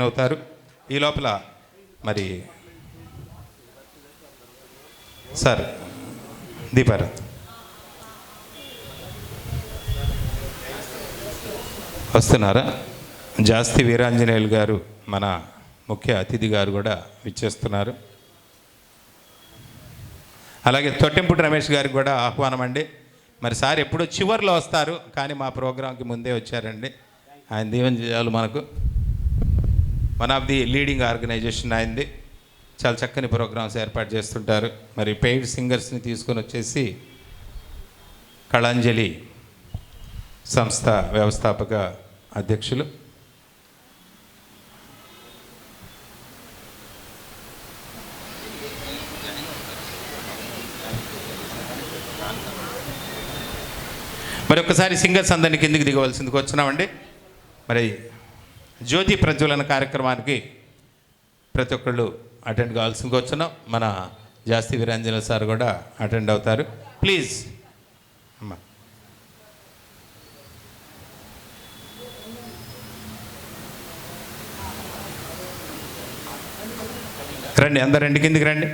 అవుతారు. ఈ లోపల మరి సార్ దీపారాధ్ వస్తున్నారా? జాస్తి వీరాంజనేయులు గారు మన ముఖ్య అతిథి గారు కూడా విచ్చేస్తున్నారు. అలాగే తొట్టెంపుటి రమేష్ గారికి కూడా ఆహ్వానం అండి. మరి సార్ ఎప్పుడూ చివరిలో వస్తారు, కానీ మా ప్రోగ్రాంకి ముందే వచ్చారండి. ఆయన దీవెన చేయాలి మనకు. One of the leading organisation అయింది. చాలా చక్కని ప్రోగ్రామ్స్ ఏర్పాటు చేస్తుంటారు. మరి పెయిడ్ సింగర్స్ని తీసుకొని వచ్చేసి కళాంజలి సంస్థ వ్యవస్థాపక అధ్యక్షులు మరి ఒక్కసారి సింగర్స్ అందరినీ కిందికి దిగవలసిందికి వచ్చినామండి. మరి జ్యోతి ప్రజ్వలన కార్యక్రమానికి ప్రతి ఒక్కళ్ళు అటెండ్ కావాల్సిందికి వచ్చినాం. మన జాస్తి వీరాంజనేయులు సార్ కూడా అటెండ్ అవుతారు. ప్లీజ్ అమ్మా. రండి, అందరు రండి, కిందికి రండి.